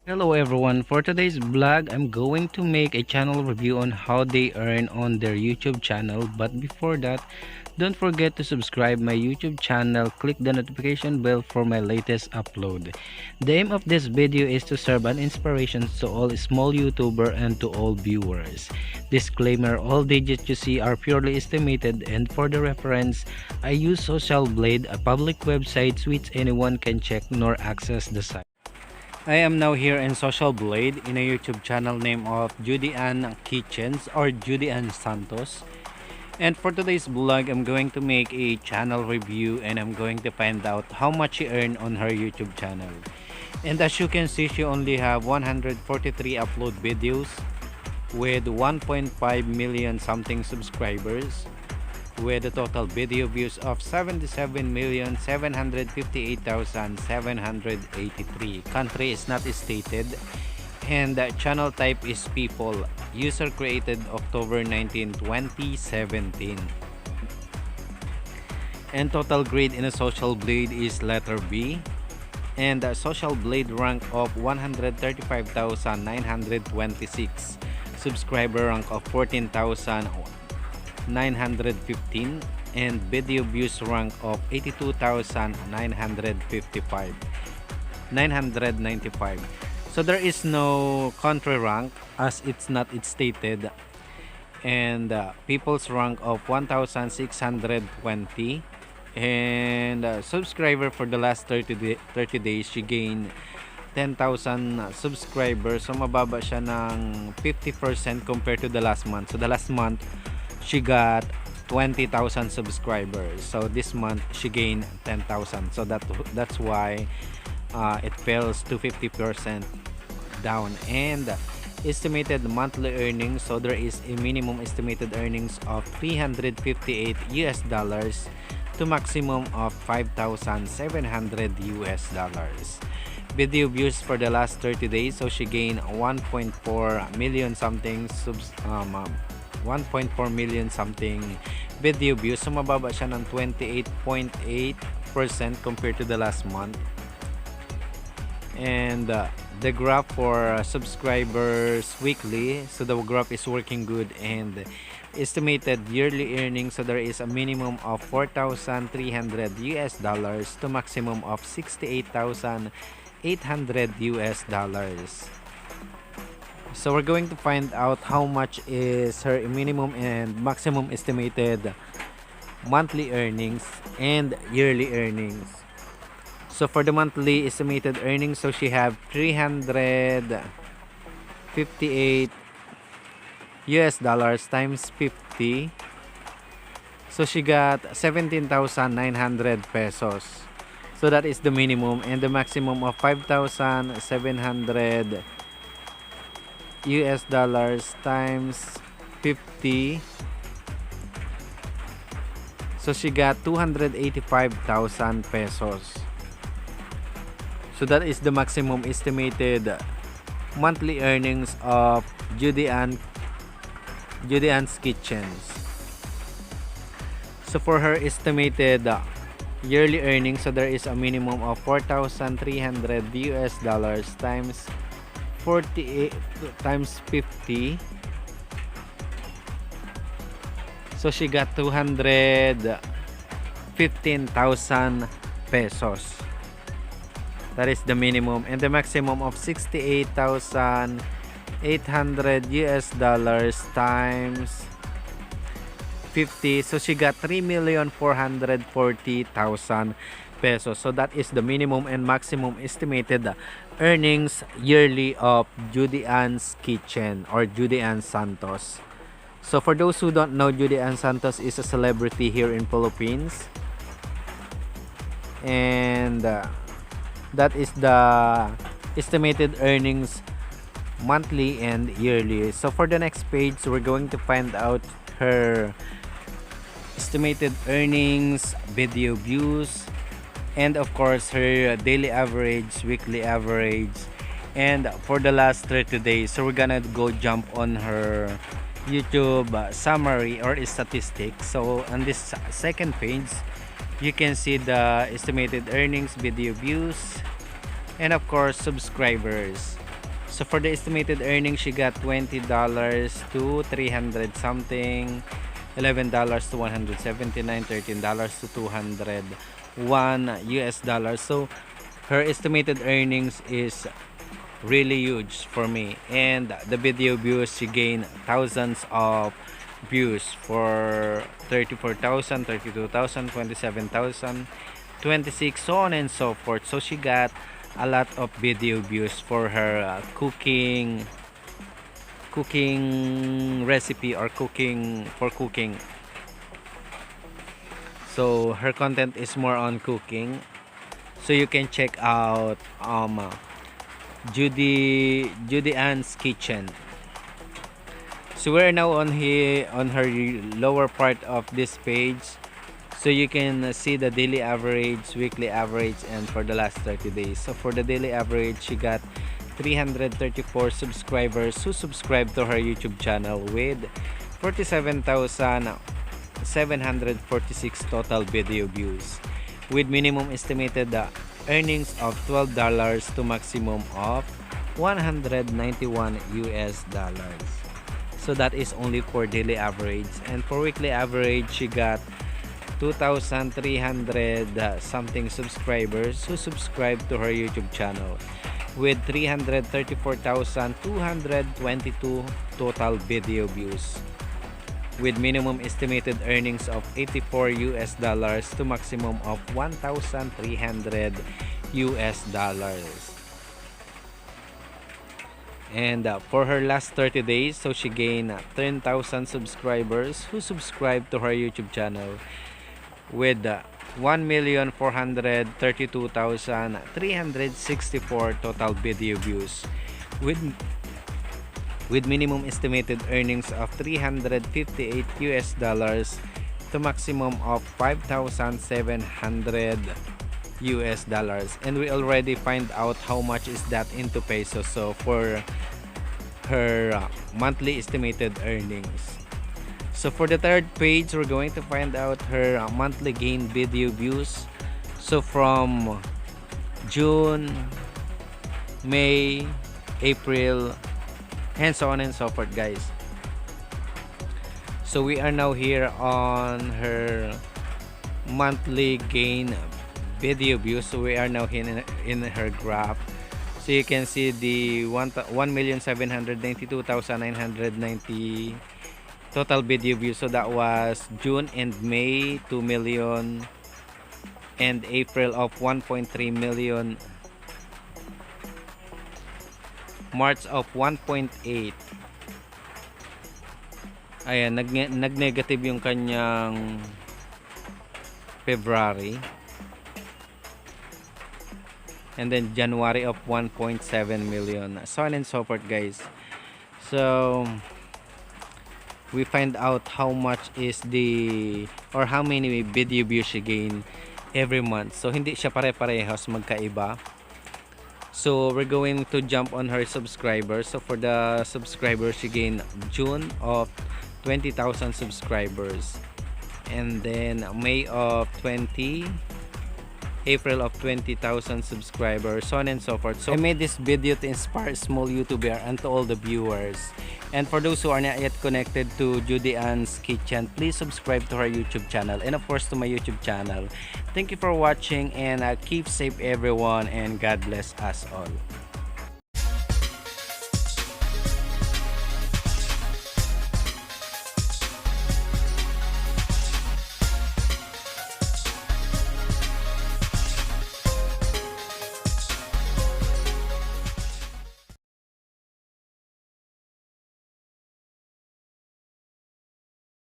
Hello everyone, for today's vlog I'm going to make a channel review on how they earn on their YouTube channel. But before that, don't forget to subscribe my YouTube channel, click the notification bell for my latest upload. The aim of this video is to serve an inspiration to all small YouTuber and to all viewers. Disclaimer, all digits you see are purely estimated, and for the reference, I use Social Blade, a public website which anyone can check nor access the site. I am now here in Social Blade in a YouTube channel name of Judy Kitchens or Judy Santos. And for today's vlog, I'm going to make a channel review and I'm going to find out how much she earned on her YouTube channel. And as you can see, she only have 143 upload videos with 1.5 million something subscribers, with a total video views of 77,758,783. Country is not stated, and the channel type is people. User created October 19, 2017. And total grade in a Social Blade is letter B. And a Social Blade rank of 135,926. Subscriber rank of 14,915, and video views rank of 82,995. So there is no country rank as it's not stated, and people's rank of 1,620, and subscriber for the last 30 days she gained 10,000 subscribers. So mababa siya ng 50% compared to the last month. So the last month she got 20,000 subscribers. So this month she gained 10,000. So that's why it falls to 50% down. And estimated monthly earnings, so there is a minimum estimated earnings of $358 to maximum of $5,700. Video views for the last 30 days, so she gained 1.4 million something 1.4 million something video views. So mababa siya ng 28.8% compared to the last month. And the graph for subscribers weekly, so the graph is working good. And estimated yearly earnings, so there is a minimum of $4,300 to maximum of $68,800. So we're going to find out how much is her minimum and maximum estimated monthly earnings and yearly earnings. So for the monthly estimated earnings, so she have $358 times 50. So she got 17,900 pesos. So that is the minimum, and the maximum of $5,700 times 50. So she got 285,000 pesos. So that is the maximum estimated monthly earnings of Judy Ann's Kitchens. So for her estimated yearly earnings, so there is a minimum of $4,300 times 48 times 50. So she got 215,000 pesos. That is the minimum, and the maximum of $68,800 times 50. So she got 3,440,000 pesos. So that is the minimum and maximum estimated earnings yearly of Judy Ann's Kitchen or Judy Ann Santos. So for those who don't know, Judy Ann Santos is a celebrity here in Philippines, and that is the estimated earnings monthly and yearly. So for the next page, we're going to find out her estimated earnings, video views, and of course her daily average, weekly average, and for the last 30 days. So we're gonna go jump on her YouTube summary or statistics. So on this second page, you can see the estimated earnings, video views, and of course subscribers. So for the estimated earnings, she got $20 to 300 something, $11 to 179, $13 to 201 US dollars. So her estimated earnings is really huge for me. And the video views, she gained thousands of views for 34,000, 32,000, 27,000, 26, so on and so forth. So she got a lot of video views for her cooking recipe, or cooking. So her content is more on cooking, so you can check out Judy Ann's kitchen. So we're now on her lower part of this page, so you can see the daily average, weekly average, and for the last 30 days. So for the daily average, she got 334 subscribers who subscribed to her YouTube channel, with 47,746 total video views, with minimum estimated earnings of $12 to maximum of 191 US dollars. So that is only for daily average. And for weekly average, she got 2,300 something subscribers who subscribed to her YouTube channel, with 334,222 total video views, with minimum estimated earnings of 84 US dollars to maximum of 1,300 US dollars. And for her last 30 days, so she gained 10,000 subscribers who subscribed to her YouTube channel, with 1,432,364 total video views, with minimum estimated earnings of 358 US dollars to maximum of 5,700 US dollars. And we already find out how much is that into pesos. So for her monthly estimated earnings, so for the third page, we're going to find out her monthly gain video views. So from June, May, April, and so on and so forth, guys. So we are now here on her monthly gain video views. So we are now in her graph. So you can see the 1,792,990 total video views. So that was June and May, 2 million, and April of 1.3 million, March of 1.8. Ayan, nag-negative yung kanyang February. And then January of 1.7 million, so on and so forth, guys. So we find out how much is or how many video views she gain every month. So hindi siya pare-parehas, magkaiba. So we're going to jump on her subscribers. So for the subscribers, she gained June of 20,000 subscribers, and then May of 20, April of 20,000 subscribers, so on and so forth. So I made this video to inspire small YouTuber and to all the viewers. And for those who are not yet connected to Judy Ann's Kitchen, please subscribe to her YouTube channel, and of course to my YouTube channel. Thank you for watching, and keep safe everyone, and God bless us all.